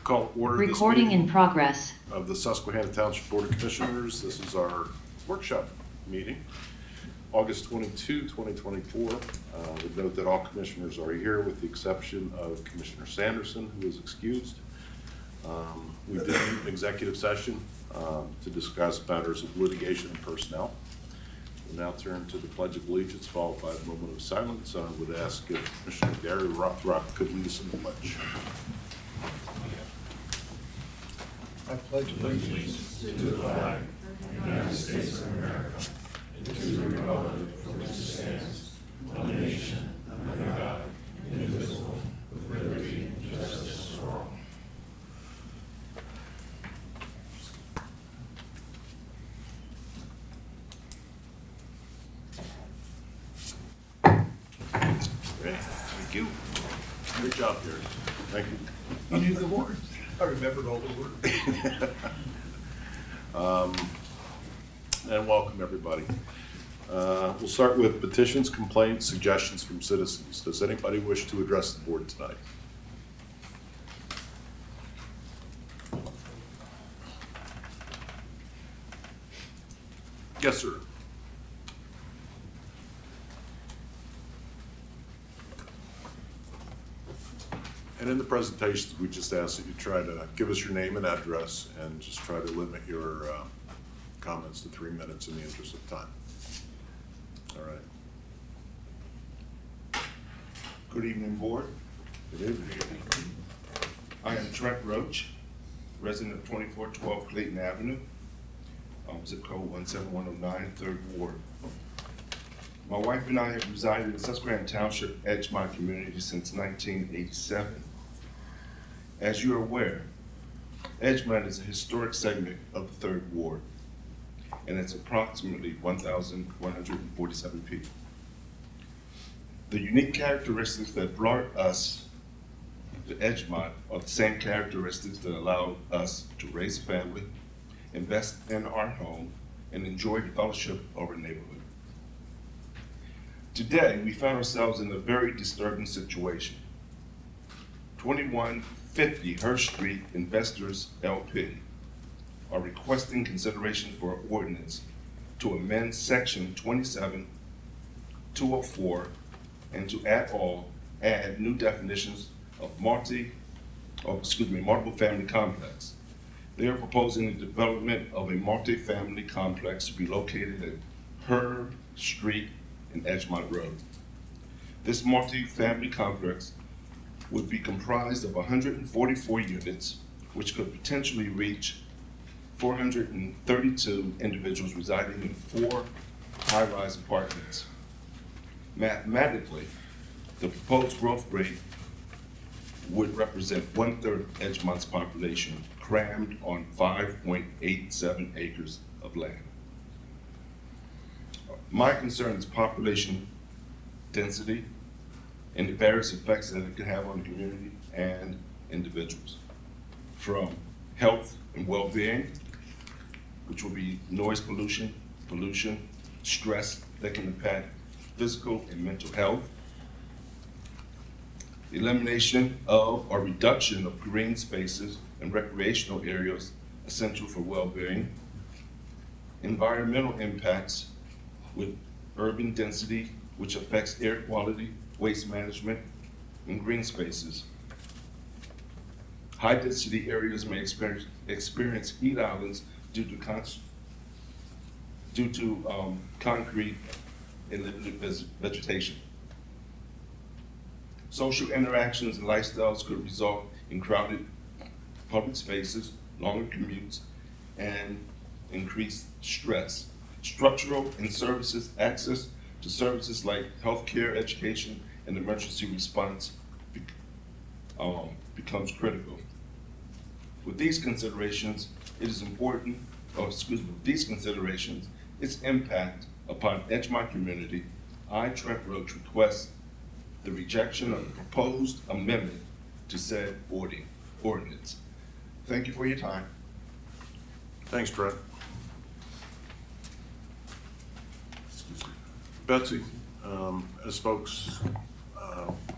Call to order this Recording meeting in progress. of the Susquehanna Township Board of Commissioners. This is our workshop meeting, August 22, 2024. We note that all commissioners are here with the exception of Commissioner Sanderson, who is excused. We did an executive session to discuss matters of litigation and personnel. We'll now turn to the Pledge of Allegiance, followed by a moment of silence. I would ask if Commissioner Gary Rothrock could lead us in the pledge. I pledge allegiance to the flag of the United States of America and to the republic for which it stands, one nation, under God, indivisible, with liberty and justice for all. Great, thank you. Great job, Gary. Thank you. You knew the words. I remembered all the words. And welcome, everybody. We'll start with petitions, complaints, suggestions from citizens. Does anybody wish to address the board tonight? Yes, sir. And in the presentations, we just ask that you try to give us your name and address and just try to limit your comments to 3 minutes in the interest of time. All right. Good evening, board. Good evening. I am Trent Roach, resident of 2412 Clayton Avenue, zip code 17109, 3rd Ward. My wife and I have resided in Susquehanna Township, Edgemont community since 1987. As you are aware, Edgemont is a historic segment of the 3rd Ward, and it's approximately 1,147 people. The unique characteristics that brought us to Edgemont are the same characteristics that allowed us to raise a family, invest in our home, and enjoy the fellowship of our neighborhood. Today, we found ourselves in a very disturbing situation. 2150 Hurst Street Investors LP are requesting consideration for an ordinance to amend section 27-204 and to add new definitions of multiple family complex. They are proposing the development of a multi-family complex to be located at Hurst Street and Edgemont Road. This multi-family complex would be comprised of 144 units, which could potentially reach 432 individuals residing in 4 high-rise apartments. Mathematically, the proposed growth rate would represent 1/3 of Edgemont's population crammed on 5.87 acres of land. My concern is population density and the various effects that it can have on the community and individuals, from health and well-being, which will be noise pollution, stress that can impact physical and mental health, elimination of or reduction of green spaces and recreational areas essential for well-being, environmental impacts with urban density, which affects air quality, waste management, and green spaces. High density areas may experience heat islands due to concrete and limited vegetation. Social interactions and lifestyles could result in crowded public spaces, longer commutes, and increased stress. Structural and services access to services like healthcare, education, and emergency response becomes critical. With these considerations, its impact upon Edgemont community, I, Trent Roach, request the rejection of the proposed amendment to said ordinance. Thank you for your time. Thanks, Trent. Betsy, as folks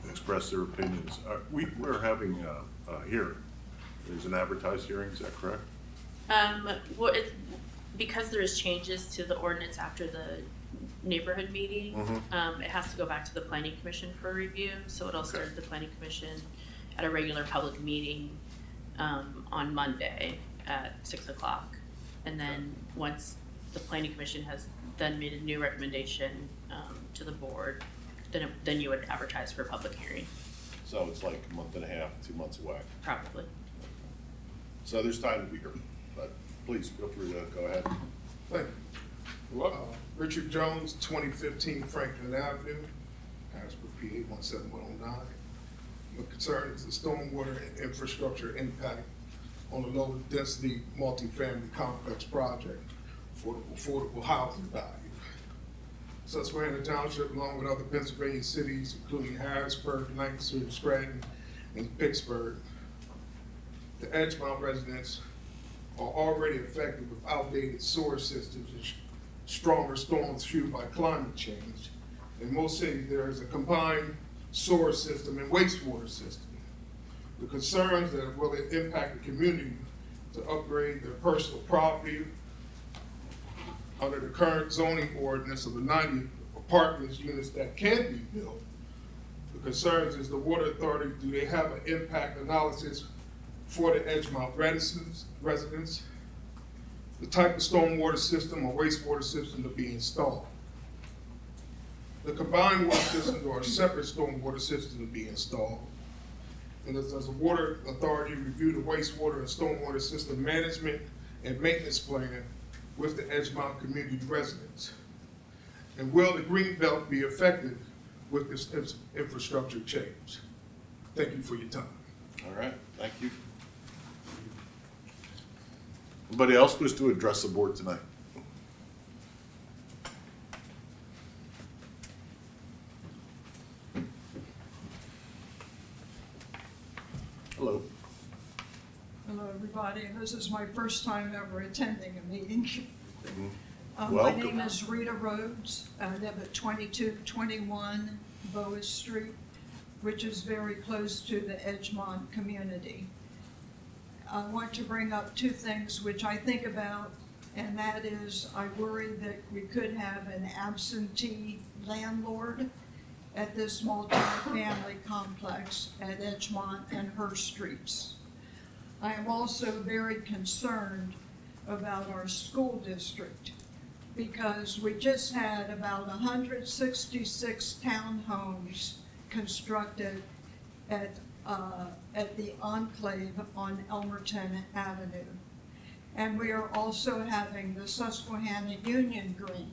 express their opinions, we're having a hearing There's an advertised hearing, is that correct? Well, because there's changes to the ordinance after the neighborhood meeting, it has to go back to the planning commission for review, so it'll start at the planning commission at a regular public meeting, on Monday at 6 o'clock. And then once the planning commission has then made a new recommendation, to the board, then you would advertise for public hearing, So it's like a month and a half, 2 months away. probably. So there's time to be here, but please feel free to go ahead. Thank you. Richard Jones, 2015 Franklin Avenue, Harrisburg, PA 17109. My concern is the stormwater and infrastructure impact on the low density multifamily complex project for affordable housing value. Susquehanna Township, along with other Pennsylvania cities, including Harrisburg, Lancaster, Scranton, and Pittsburgh, the Edgemont residents are already affected with outdated sewer systems and stronger storms fueled by climate change. In most cities, there is a combined sewer system and wastewater system. The concerns that will it impact the community to upgrade their personal property under the current zoning ordinance of the 90 apartments units that can be built. The concerns is the water authority, do they have an impact analysis for the Edgemont residents, the type of stormwater system or wastewater system to be installed. The combined water systems or a separate stormwater system to be installed. And does the water authority review the wastewater and stormwater system management and maintenance plan with the Edgemont community residents? And will the Greenbelt be affected with this infrastructure change? Thank you for your time. All right, thank you. Anybody else wish to address the board tonight? Hello. Hello, everybody. This is my first time ever attending a meeting. My Welcome. name is Rita Rhodes. I live at 2221 Boas Street, which is very close to the Edgemont community. I want to bring up two things which I think about, and that is I worry that we could have an absentee landlord at this multi-family complex at Edgemont and her streets. I am also very concerned about our school district because we just had about 166 townhomes constructed at the Enclave on Elmerton Avenue. And we are also having the Susquehanna Union Green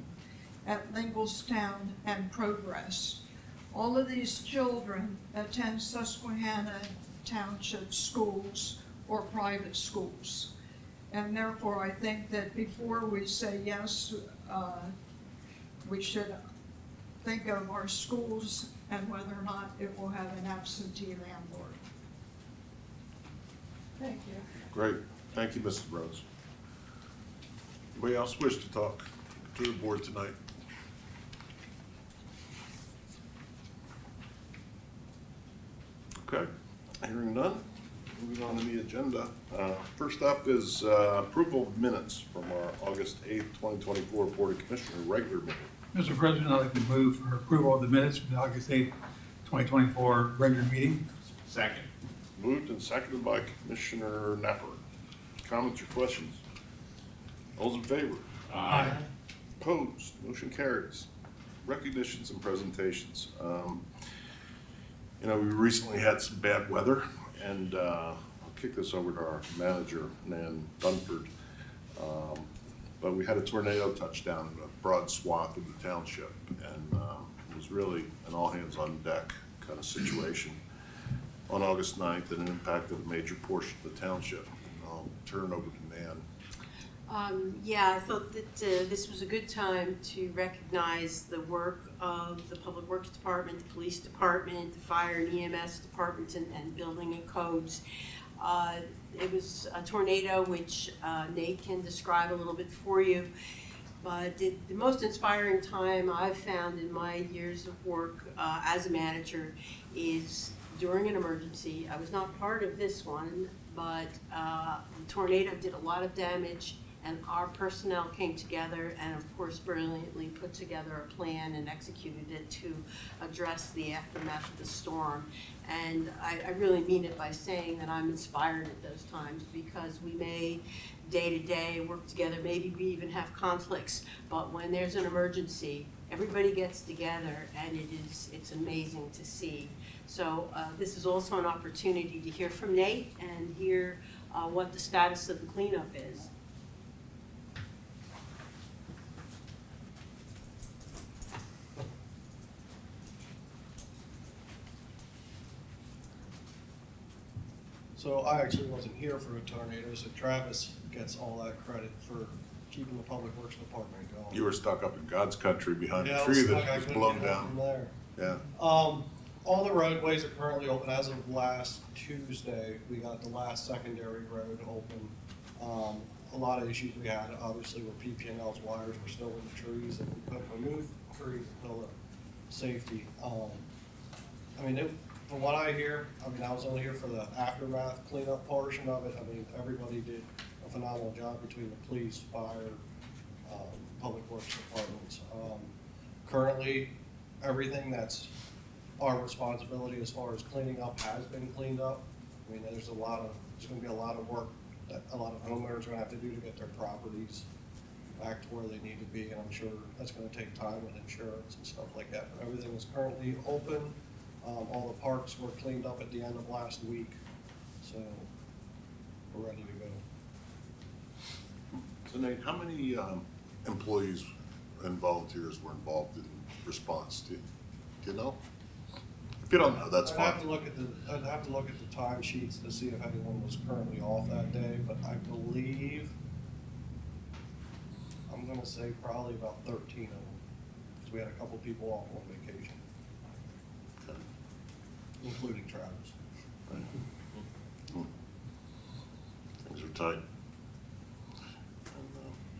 at Linglestown and Progress. All of these children attend Susquehanna Township schools or private schools. And therefore, I think that before we say yes, we should think of our schools and whether or not it will have an absentee landlord. Thank you. Great, thank you, Mrs. Rhodes. Anybody else wish to talk to the board tonight? Okay, hearing none, moving on to the agenda. First up is approval of minutes from our August 8th, 2024 Board of Commissioners regular meeting. Mr. President, I'd like to move for approval of the minutes from the August 8th, 2024 regular meeting. Second. Moved and seconded by Commissioner Napper. Comments or questions? All's in favor? Aye. Opposed? Motion carries. Recognitions and presentations. We recently had some bad weather, and I'll kick this over to our manager, Nan Dunford. But we had a tornado touchdown in a broad swath of the township, and it was really an all-hands-on-deck kind of situation on August 9th, and it impacted a major portion of the township. And I'll turn it over to Nan. Yeah, I thought that this was a good time to recognize the work of the Public Works Department, the Police Department, the Fire and EMS Departments, and Building and Codes. It was a tornado which Nate can describe a little bit for you, but the most inspiring time I've found in my years of work as a manager is during an emergency. I was not part of this one, but the tornado did a lot of damage, and our personnel came together and of course brilliantly put together a plan and executed it to address the aftermath of the storm. And I really mean it by saying that I'm inspired at those times, because we may day to day work together, maybe we even have conflicts, but when there's an emergency, everybody gets together, and it's amazing to see. So this is also an opportunity to hear from Nate and hear what the status of the cleanup is. So I actually wasn't here for a tornado, so Travis gets all that credit for keeping the Public Works Department going. You were stuck up in God's country behind Yeah, a I tree stuck. I that was couldn't blown get out from down. there. Yeah. All the roadways are currently open. As of last Tuesday, we got the last secondary road open. A lot of issues we had, obviously, were PP&L's wires were still in the trees, and we couldn't remove trees until the safety. I mean, from what I hear, I mean, I was only here for the aftermath cleanup portion of it. I mean, everybody did a phenomenal job between the police, fire, public works departments. Currently, everything that's our responsibility as far as cleaning up has been cleaned up. I mean, there's gonna be a lot of work that a lot of homeowners are gonna have to do to get their properties back to where they need to be, and I'm sure that's gonna take time with insurance and stuff like that. But everything is currently open. All the parks were cleaned up at the end of last week, so we're ready to go. So Nate, how many employees and volunteers were involved in response? Do you know? If you don't know, that's I'd fine. have to look at the time sheets to see if anyone was currently off that day, but I believe, I'm gonna say probably about 13 of them, because we had a couple people off on vacation, Okay. including Travis. Things are tight.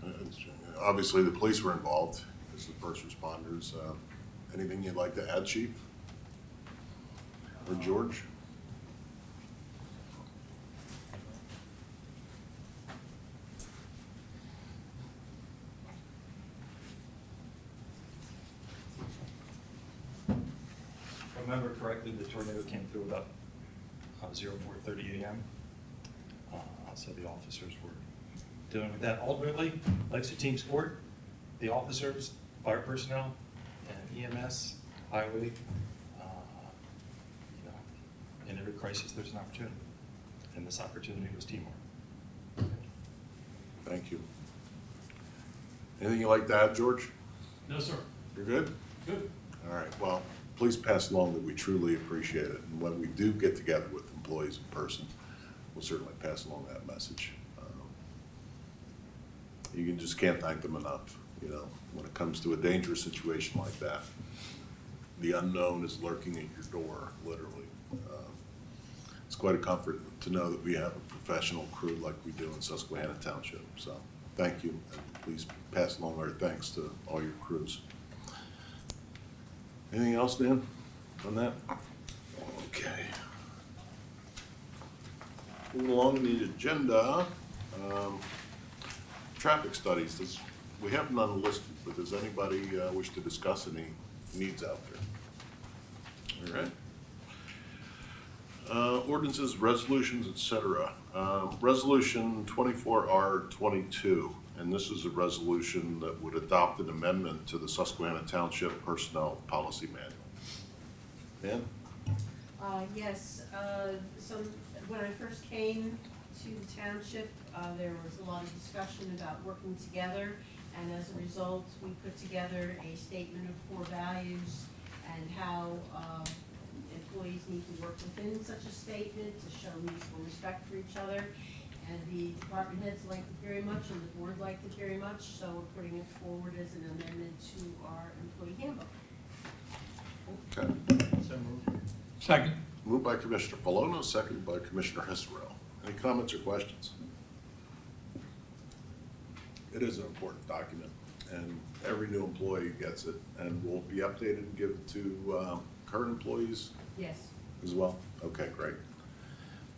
And, obviously, the police were involved as the first responders. Anything you'd like to add, Chief? Or George? If I remember correctly, the tornado came through about 04:30 a.m. So the officers were dealing with that. Ultimately, life's a team sport. The officers, fire personnel, and EMS, highway, in every crisis, there's an opportunity. And this opportunity was teamwork. Thank you. Anything you'd like to add, George? No, sir. You're good? Good. All right, well, please pass along that we truly appreciate it. And when we do get together with employees in person, we'll certainly pass along that message. You just can't thank them enough, when it comes to a dangerous situation like that. The unknown is lurking at your door, literally. It's quite a comfort to know that we have a professional crew like we do in Susquehanna Township. So thank you, and please pass along our thanks to all your crews. Anything else, Dan, on that? Okay. Moving along in the agenda, traffic studies. We have none listed, but does anybody wish to discuss any needs out there? All right. Ordinances, resolutions, et cetera. Resolution 24R22, and this is a resolution that would adopt an amendment to the Susquehanna Township Personnel Policy Manual. Dan? Yes, when I first came to the township, there was a lot of discussion about working together, and as a result, we put together a statement of core values and how employees need to work within such a statement to show mutual respect for each other. And the department heads liked it very much, and the board liked it very much, so we're putting it forward as an amendment to our employee handbook. Okay. So moved. Second. Moved by Commissioner Polono, seconded by Commissioner Hesserell. Any comments or questions? It is an important document, and every new employee gets it, and will be updated and given to current employees Yes. as well? Okay, great.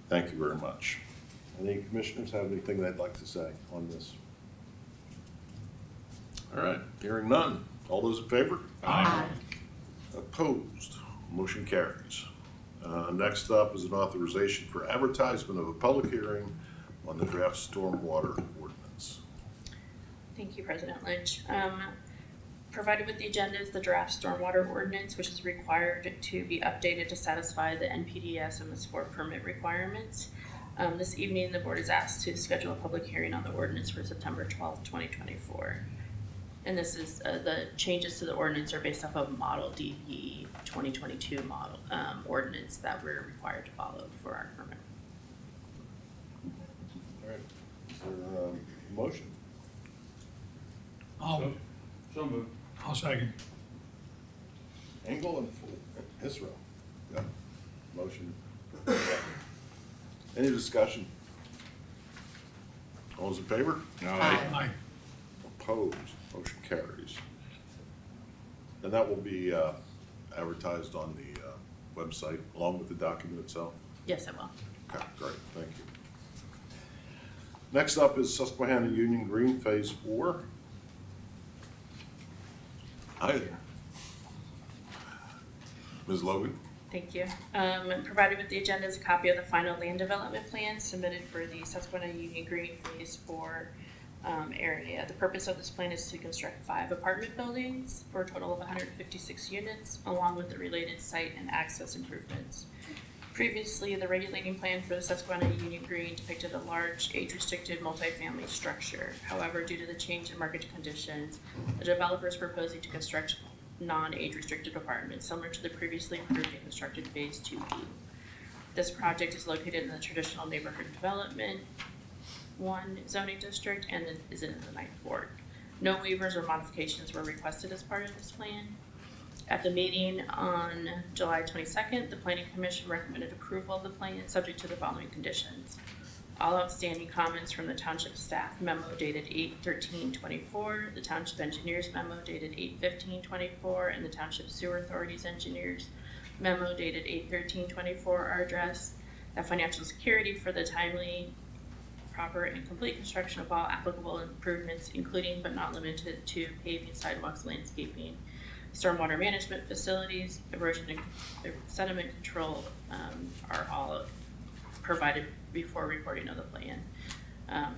Thank you very much. Any commissioners have anything they'd like to say on this? All right, hearing none. All those in favor? Aye. Opposed? Motion carries. Next up is an authorization for advertisement of a public hearing on the draft stormwater ordinance. Thank you, President Lynch. Provided with the agenda is the draft stormwater ordinance, which is required to be updated to satisfy the NPDES MS4 permit requirements. This evening, the board is asked to schedule a public hearing on the ordinance for September 12th, 2024. And this is, the changes to the ordinance are based off of Model DE 2022 model ordinance that we're required to follow for our permit. All right, is there a motion? So moved. I'll second. Engel and Israel. Yeah. Motion. Any discussion? All those in favor? Aye. Opposed? Motion carries. And that will be advertised on the website along with the document itself? Yes, I will. Okay, great, thank you. Next up is Susquehanna Union Green Phase 4. Hi there. Ms. Logan? Thank you. Provided with the agenda is a copy of the final land development plan submitted for the Susquehanna Union Green Phase 4 area. The purpose of this plan is to construct 5 apartment buildings for a total of 156 units, along with the related site and access improvements. Previously, the regulating plan for the Susquehanna Union Green depicted a large age-restricted multifamily structure. However, due to the change in market conditions, the developer is proposing to construct non-age restricted apartments similar to the previously approved and constructed Phase 2E. This project is located in the traditional neighborhood development 1 zoning district and is in the 9th ward. No waivers or modifications were requested as part of this plan. At the meeting on July 22nd, the Planning Commission recommended approval of the plan subject to the following conditions. All outstanding comments from the Township staff memo dated 8/13/24, the Township engineers memo dated 8/15/24, and the Township Sewer Authority's engineers memo dated 8/13/24 are addressed. That financial security for the timely, proper, and complete construction of all applicable improvements, including but not limited to paving, sidewalks, landscaping, stormwater management facilities, erosion and sediment control are all provided before recording of the plan.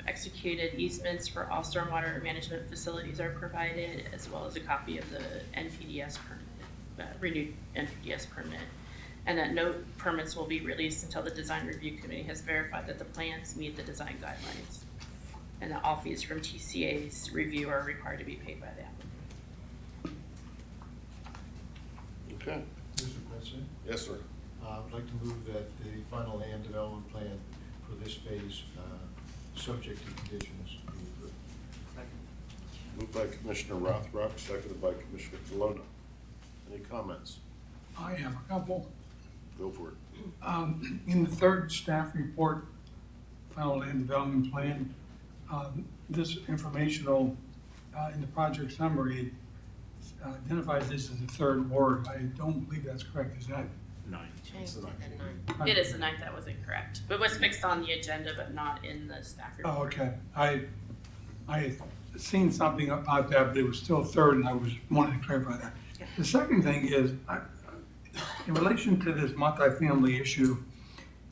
Executed easements for all stormwater management facilities are provided, as well as a copy of the NPDES permit, renewed NPDES permit, and that no permits will be released until the design review committee has verified that the plans meet the design guidelines, and that all fees from TCA's review are required to be paid by the applicant. Okay. Mr. President, Yes, sir. I would like to move that the final land development plan for this phase, subject to conditions, be approved. Moved by Commissioner Rothrock, seconded by Commissioner Colonna. Any comments? I have a couple. Go for it. In the third staff report, final land development plan, this informational, in the project summary, identifies this as the 3rd ward. I don't believe that's correct. Is that? It's the ninth. It is the 9th, that was incorrect. It was fixed on the agenda, but not in the staff report. Oh, okay. I had seen something about that, but it was still 3rd, and I was wanting to clarify that. Yeah. The second thing is, in relation to this multifamily issue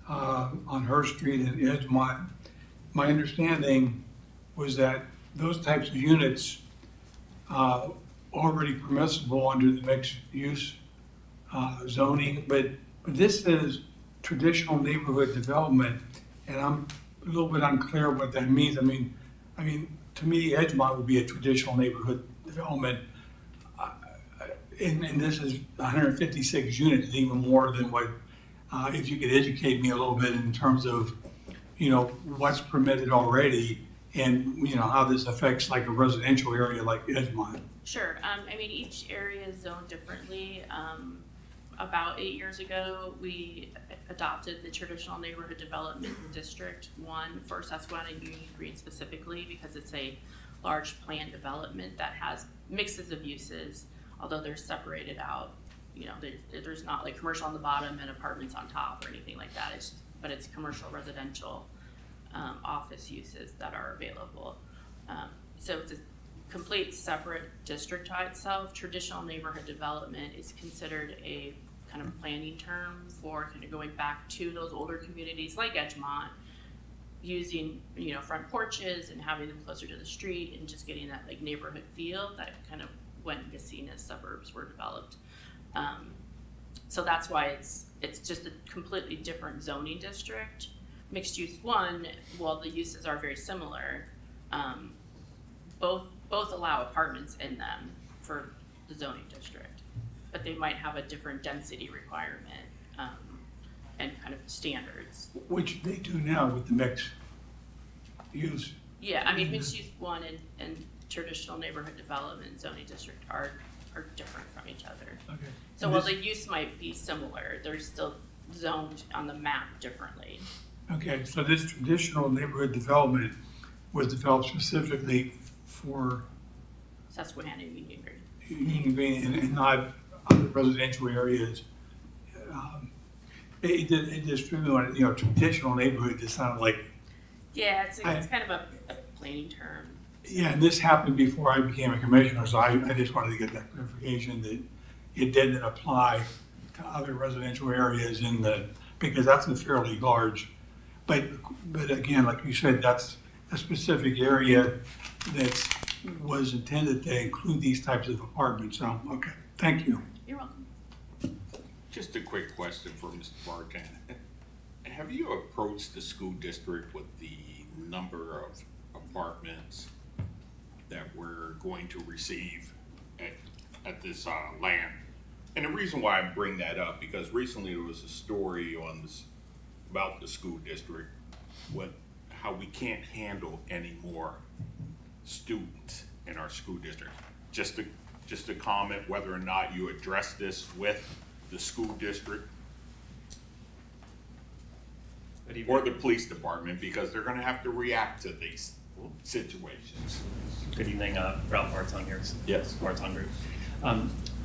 on Her Street and Edgemont, my understanding was that those types of units already permissible under the mixed use zoning, but this is traditional neighborhood development, and I'm a little bit unclear what that means. I mean, to me, Edgemont would be a traditional neighborhood development, and this is 156 units, even more than what. If you could educate me a little bit in terms of, what's permitted already, and how this affects like a residential area like Edgemont. Sure. Each area is zoned differently. About 8 years ago, we adopted the traditional neighborhood development district 1 for Susquehanna Union Green specifically because it's a large planned development that has mixes of uses, although they're separated out. There's not like commercial on the bottom and apartments on top or anything like that. But it's commercial, residential, office uses that are available. So it's a complete separate district by itself. Traditional neighborhood development is considered a kind of planning term for kind of going back to those older communities like Edgemont, using, you know, front porches and having them closer to the street and just getting that like neighborhood feel that kind of went missing as suburbs were developed. So that's why it's just a completely different zoning district. Mixed use one, while the uses are very similar, both allow apartments in them for the zoning district, but they might have a different density requirement and kind of standards. Which they do now with the mixed use. Yeah, I mean, mixed use one and traditional neighborhood development zoning district are different from each other. Okay. So And while this- the use might be similar, they're still zoned on the map differently. Okay, so this traditional neighborhood development was developed specifically for Susquehanna and Union Green. Union Green and not other residential areas. It just really wanted, you know, traditional neighborhood just sounded like, Yeah, it's kind of a planning term. yeah, and this happened before I became a commissioner, so I just wanted to get that clarification that it didn't apply to other residential areas because that's a fairly large, but again, like you said, that's a specific area that was intended to include these types of apartments, so, okay, thank you. You're welcome. Just a quick question for Mr. Barkan. Have you approached the school district with the number of apartments that we're going to receive at this land? And the reason why I bring that up, because recently there was a story on this about the school district, how we can't handle any more students in our school district. Just to comment whether or not you address this with the school district or the police department, because they're gonna have to react to these situations. Good evening, Ralph Hartung here. Yes. Hartung Group.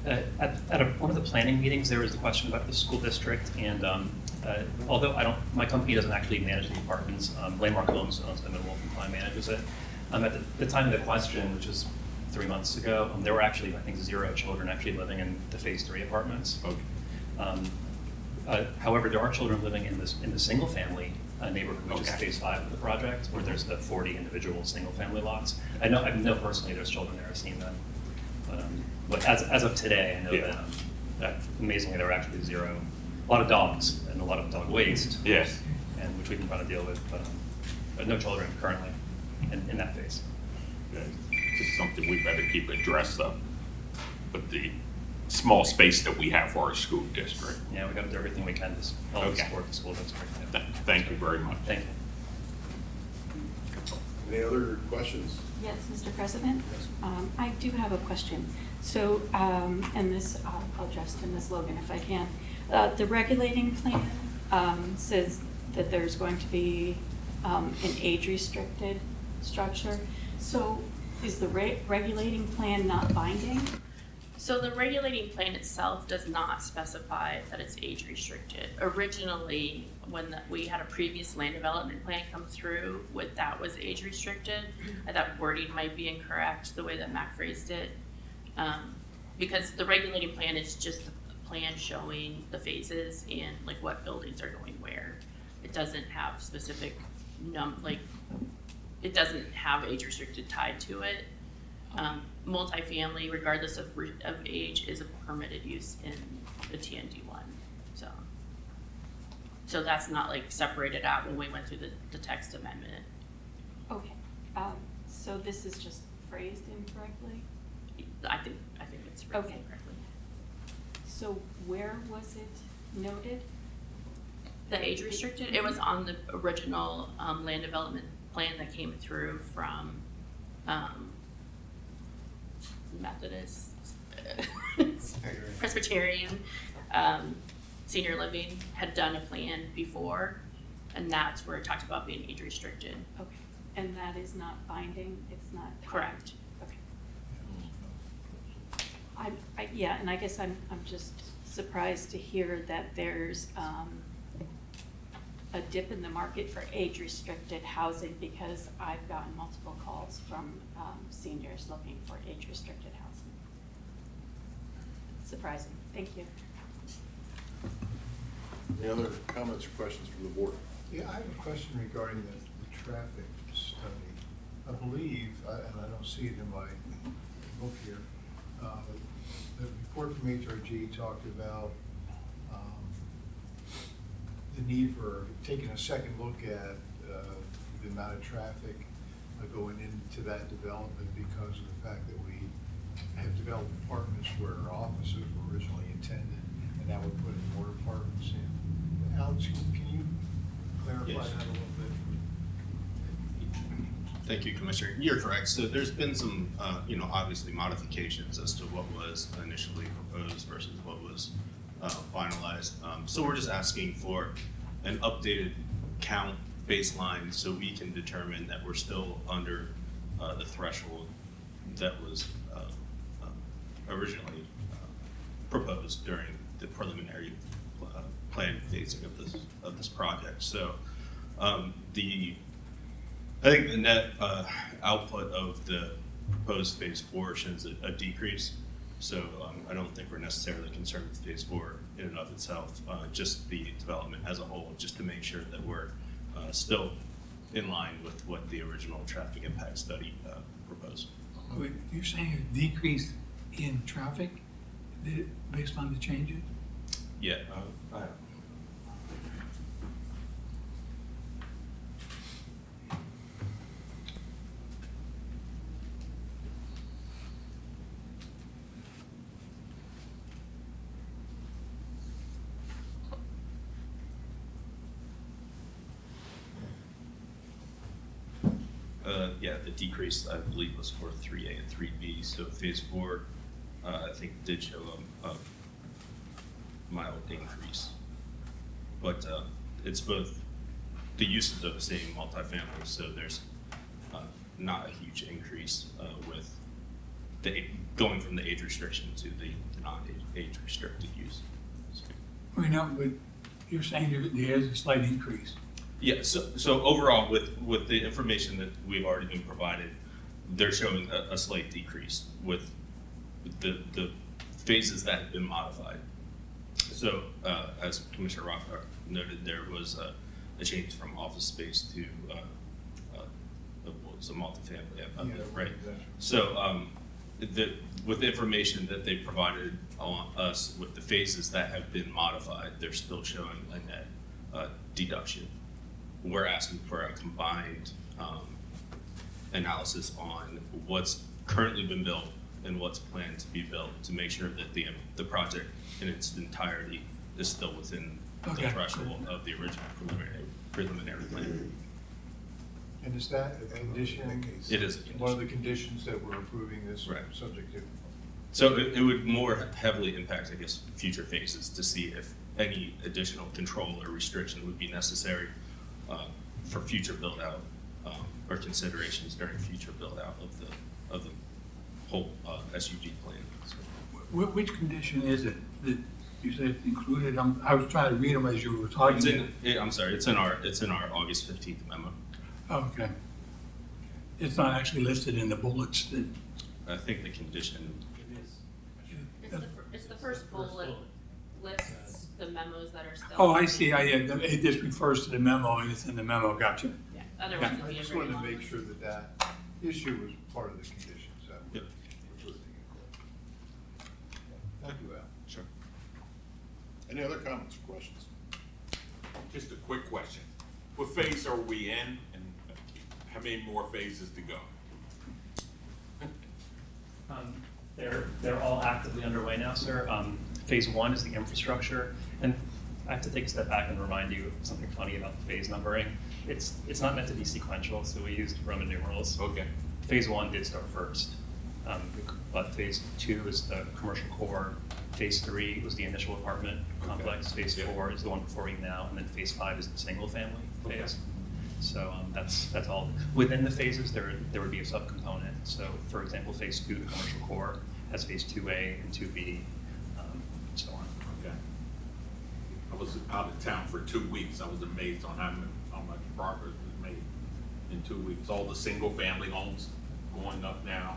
At one of the planning meetings, there was a question about the school district, and although my company doesn't actually manage the apartments, Landmark Homes owns them and Wolf and Klein manages it. At the time of the question, which was 3 months ago, there were actually, I think, 0 children actually living in the Phase 3 apartments. Okay. However, there are children living in the single family neighborhood, which is Okay. Phase 5 of the project, where there's the 40 individual single family lots. I know personally there's children there, I've seen them. But as of today, I know Yeah. that amazingly there are actually 0, a lot of dogs and a lot of dog waste. Yes. And which we can try to deal with, but no children currently in that phase. Okay. Just something we better keep addressed up with the small space that we have for our school district. Yeah, we got to do everything we can to help Okay. support the school district. Thank you very much. Thank you. Any other questions? Yes, Mr. President? I do have a question. So, and this, I'll address to Ms. Logan if I can. The regulating plan says that there's going to be an age-restricted structure. So is the regulating plan not binding? So the regulating plan itself does not specify that it's age restricted. Originally, when we had a previous land development plan come through, that was age restricted. I thought wording might be incorrect, the way that Mac phrased it. Because the regulating plan is just a plan showing the phases and like what buildings are going where. It doesn't have specific it doesn't have age restricted tied to it. Multifamily, regardless of age, is a permitted use in the TND1. So that's not like separated out when we went through the text amendment. Okay, so this is just phrased incorrectly? I think it's phrased Okay. correctly. So where was it noted? The age restricted, it was on the original land development plan that came through from Methodist, Presbyterian, senior living had done a plan before, and that's where it talked about being age restricted. Okay, and that is not binding? It's not? Correct. Okay. Yeah, and I guess I'm just surprised to hear that there's a dip in the market for age-restricted housing because I've gotten multiple calls from seniors looking for age-restricted housing. Surprising. Thank you. Any other comments or questions from the board? Yeah, I have a question regarding the traffic study. I believe, and I don't see it in my book here, the report from HRG talked about the need for taking a second look at the amount of traffic going into that development because of the fact that we have developed apartments where offices were originally intended, and now we're putting more apartments in. Alex, can you clarify Yes. that a little bit? Thank you, Commissioner. You're correct. So there's been some, obviously modifications as to what was initially proposed versus what was finalized. So we're just asking for an updated count baseline so we can determine that we're still under the threshold that was originally proposed during the preliminary plan phasing of this project. So I think the net output of the proposed phase 4 shows a decrease. So I don't think we're necessarily concerned with phase 4 in and of itself, just the development as a whole, just to make sure that we're still in line with what the original traffic impact study proposed. Wait, you're saying a decrease in traffic based on the changes? Yeah. Yeah, the decrease I believe was for 3A and 3B. So phase 4, I think did show a mild increase, but it's both the uses of the same multifamily. So there's not a huge increase with the going from the age restriction to the non-age restricted use. So. Well, no, but you're saying there is a slight increase. Yeah, so overall, with the information that we've already been provided, they're showing a slight decrease with the phases that have been modified. So, as Commissioner Rothbard noted, there was a change from office space to some multifamily, right? So, with the information that they provided on us with the phases that have been modified, they're still showing a net deduction. We're asking for a combined analysis on what's currently been built and what's planned to be built to make sure that the project in its entirety is still within the threshold of the original preliminary plan. And is that a condition? It is a condition. One of the conditions that we're approving this Right. subject to? So it would more heavily impact, I guess, future phases to see if any additional control or restriction would be necessary for future build out or considerations during future build out of the whole SUD plan. So. Which condition is it that you said it's included? I was trying to read them as you were talking. I'm sorry, it's in our August 15th memo. Okay. It's not actually listed in the bullets that. I think the condition. It's the first bullet lists the memos that are still. Oh, I see. It just refers to the memo and it's in the memo. Gotcha. Yeah, otherwise it'd I be a just very wanted to long make list. sure that issue was part of the conditions. Yep. Thank you, Al. Sure. Any other comments or questions? Just a quick question. What phase are we in and how many more phases to go? They're all actively underway now, sir. Phase 1 is the infrastructure, and I have to take a step back and remind you of something funny about the phase numbering. It's not meant to be sequential, so we used Roman numerals. Okay. Phase 1 did start first, but phase 2 is the commercial core. Phase 3 was the initial apartment complex. Phase 4 is the one before you now, and then phase 5 is the single family phase. So that's all. Within the phases, there would be a subcomponent. So, for example, phase 2, the commercial core, has phase 2A and 2B, and so on. Okay. I was out of town for 2 weeks. I was amazed on how much progress was made in 2 weeks. All the single-family homes going up now.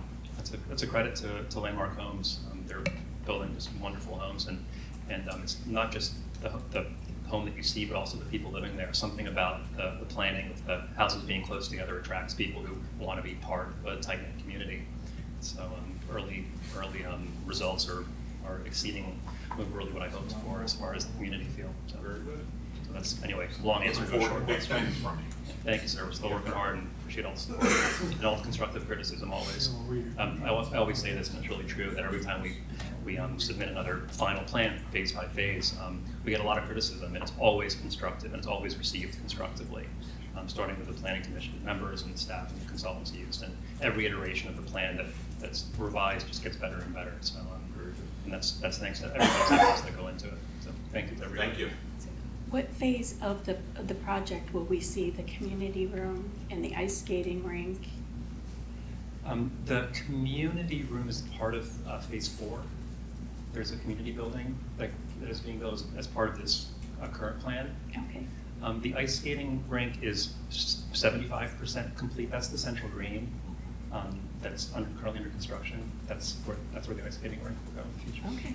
That's a credit to Landmark Homes. They're building just wonderful homes, and it's not just the home that you see, but also the people living there. Something about the planning of the houses being close together attracts people who want to be part of a tight-knit community. So early results are exceeding really what I hoped for as far as the community feel. So that's, anyway, long answer to a short Big question. things from you. Thank you, sir. We're still working hard and appreciate all the support and all the constructive criticism always. I always say this, and it's really true, that every time we submit another final plan phase by phase, we get a lot of criticism, and it's always constructive and it's always received constructively, starting with the planning commission members and the staff and the consultants used. And every iteration of the plan that's revised just gets better and better. So, and that's thanks to everybody's efforts that go into it. So thank you to everybody. Thank you. What phase of the project will we see the community room and the ice skating rink? The community room is part of phase 4. There's a community building that is being built as part of this current plan. Okay. The ice skating rink is 75% complete. That's the central green. That's currently under construction. That's where the ice skating rink will go in the future. Okay.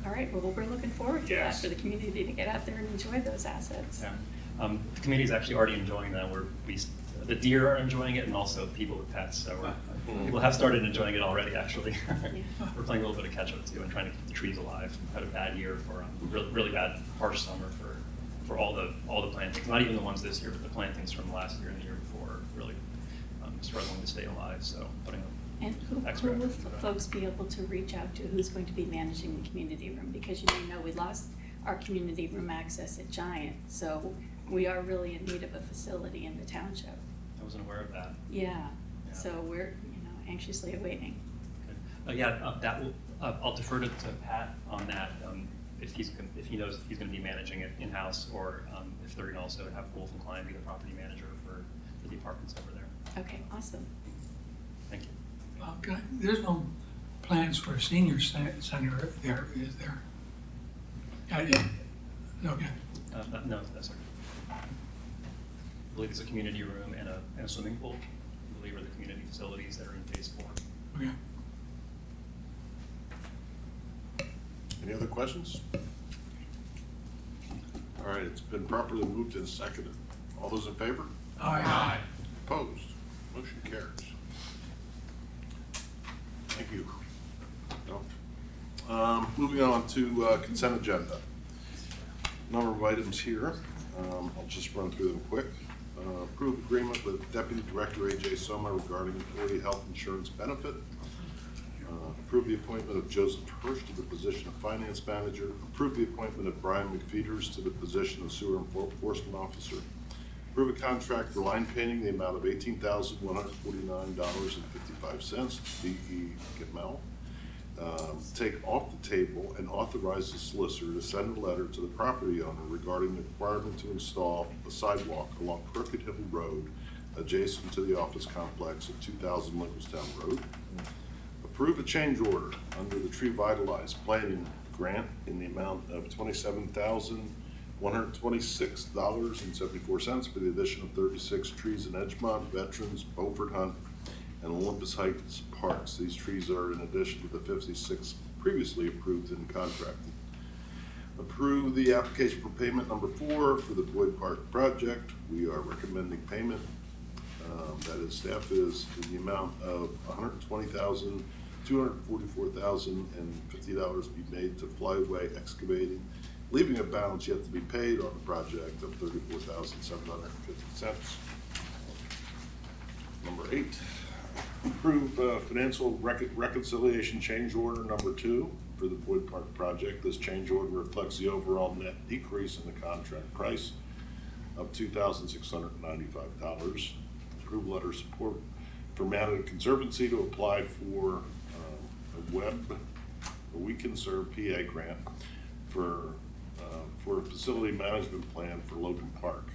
All right, well, we're looking forward to that, Yes. for the community to get out there and enjoy those assets. Yeah. The community is actually already enjoying that. The deer are enjoying it, and also people with pets. So people have started enjoying it already. Actually, we're playing a little bit of catch up too, and trying to keep the trees alive. We had a bad year for really bad, harsh summer for all the plantings. Not even the ones this year, but the plantings from last year and the year before. Really struggling to stay alive. So putting And who extra will effort into that. folks be able to reach out to? Who's going to be managing the community room? Because you know we lost our community room access at Giant, so we are really in need of a facility in the township. I wasn't aware of that. Yeah, Yeah. so we're anxiously awaiting. That will. I'll defer to Pat on that. If he knows if he's going to be managing it in house, or if they're going to also have Wolf and Klein be the property manager for the apartments over there. Okay, awesome. Thank you. Okay, there's no plans for a senior center there, is there? Okay. No, that's okay. I believe it's a community room and a swimming pool. I believe are the community facilities that are in phase 4. Okay. Any other questions? All right, it's been properly moved and seconded. All those in favor? Aye. Opposed? Motion carries. Thank you. Moving on to consent agenda. Number of items here. I'll just run through them quick. Approve agreement with Deputy Director A.J. Soma regarding employee health insurance benefit. Approve the appointment of Joseph Hirsch to the position of Finance Manager. Approve the appointment of Brian McFeeters to the position of Sewer Enforcement Officer. Approve a contract for line painting, the amount of $18,149.55 to B.E. Gamel. Take off the table and authorize the solicitor to send a letter to the property owner regarding the requirement to install a sidewalk along Crooked Hill Road adjacent to the office complex at 2000 Lincolnstown Road. Approve a change order under the Tree Vitalize Planning Grant in the amount of $27,126.74 for the addition of 36 trees in Edgemont, Veterans, Beaufort Hunt, and Olympus Heights parks. These trees are in addition to the 56 previously approved in contracting. Approve the application for payment number 4 for the Boyd Park project. We are recommending payment. That is, staff is in the amount of $120,244,050 be made to Flyway Excavating, leaving a balance yet to be paid on the project of $34,750. Number 8, approve financial reconciliation change order number 2 for the Boyd Park project. This change order reflects the overall net decrease in the contract price of $2,695. Approve letter of support for Manatee Conservancy to apply for a We Can Serve PA grant for a facility management plan for Logan Park.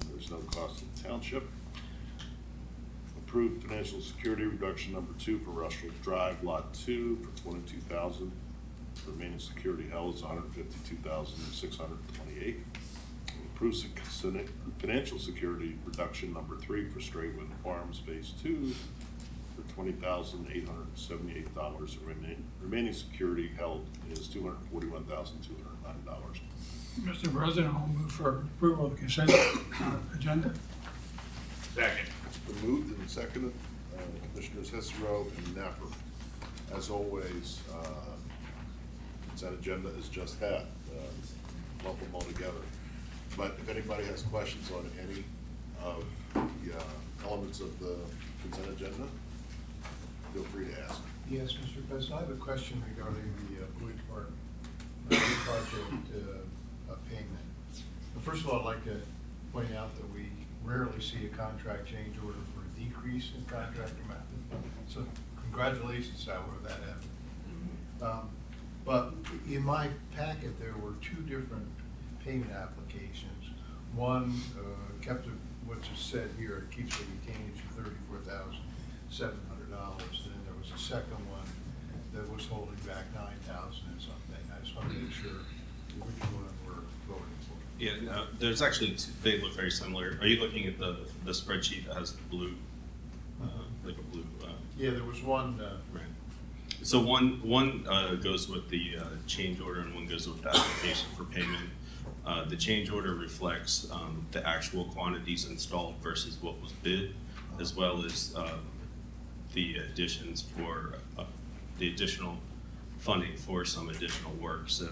There's no cost to the township. Approved financial security reduction number 2 for Russell Drive Lot 2 for $22,000. Remaining security held is $152,628. Approve financial security reduction number 3 for Straightwood Farms Phase 2 for $20,878. Remaining security held is $241,209. Mr. President, I'll move for approval of the consent agenda. Second. It's been moved and seconded, Commissioners Cicero and Napper. As always, consent agenda is just that, lump them all together. But if anybody has questions on any of the elements of the consent agenda, feel free to ask. Yes, Mr. President, I have a question regarding the Boyd Park project payment. Well, first of all, I'd like to point out that we rarely see a contract change order for a decrease in contract amount. So congratulations, however, that happened. But in my packet, there were 2 different payment applications. One kept what's said here, it keeps the retainage of $34,700, and then there was a second one that was holding back $9,000 and something. I just want to make sure which one we're voting for. Yeah, there's actually they look very similar. Are you looking at the spreadsheet that has the blue, like a blue? Yeah, there was one. Right. So one goes with the change order, and one goes with the application for payment. The change order reflects the actual quantities installed versus what was bid, as well as the additions for the additional funding for some additional work. So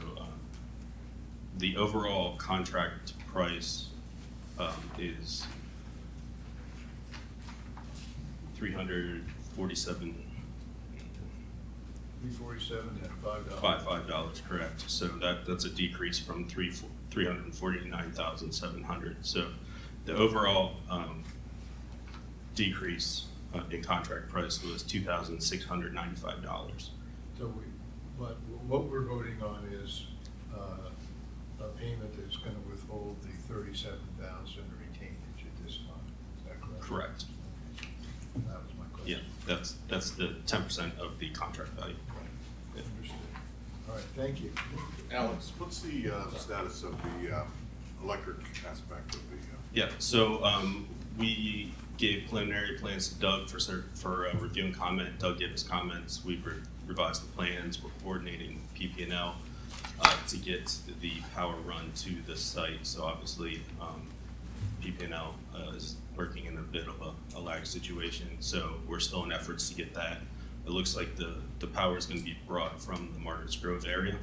the overall contract price is $347 $347 and $5. $5, correct. So that's a decrease from $349,700. So the overall decrease in contract price was $2,695. So but what we're voting on is a payment that's going to withhold the $37,000 retainage at this time. Is that correct? Correct. That was my question. Yeah, that's the 10% of the contract value. Right. Understood. All right, thank you. Alex, what's the status of the electric aspect of the? Yeah, so we gave preliminary plans to Doug for review and comment. Doug gave us comments. We've revised the plans. We're coordinating PP&L to get the power run to the site. So obviously, PP&L is working in a bit of a lag situation. So we're still in efforts to get that. It looks like the power is going to be brought from the Margaret's Grove area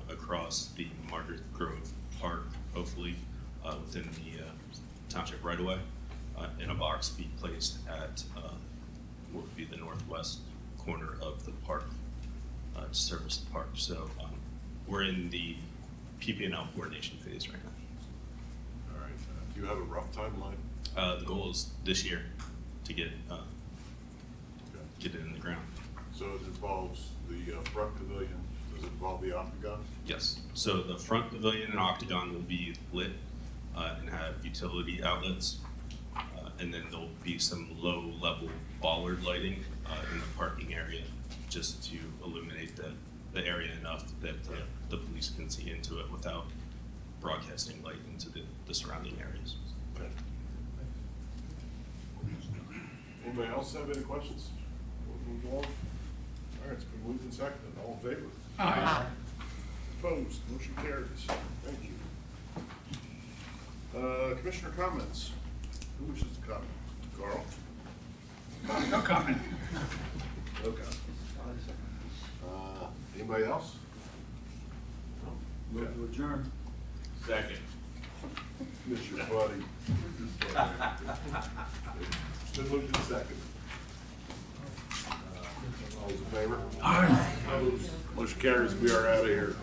across the Margaret Grove Park, hopefully within the township right away, in a box be placed at what would be the northwest corner of the park to service the park. So we're in the PP&L coordination phase right now. All right. Do you have a rough timeline? The goal is this year to get it in the ground. So it involves the front pavilion. Does it involve the octagon? Yes. So the front pavilion and octagon will be lit and have utility outlets, and then there'll be some low-level bollard lighting in the parking area, just to illuminate the area enough that the police can see into it without broadcasting light into the surrounding areas. Okay. Anybody else have any questions? We'll move along. All right, it's been moved and seconded. All in favor? Aye. Opposed? Motion carries. Thank you. Commissioner comments. Who wishes to comment? Carl? No comment. No comment. Anybody else? No? Move to adjourn. Second. Commissioner Buddy. It's been moved and seconded. All those in favor? Aye. Opposed? Motion carries. We are out of here.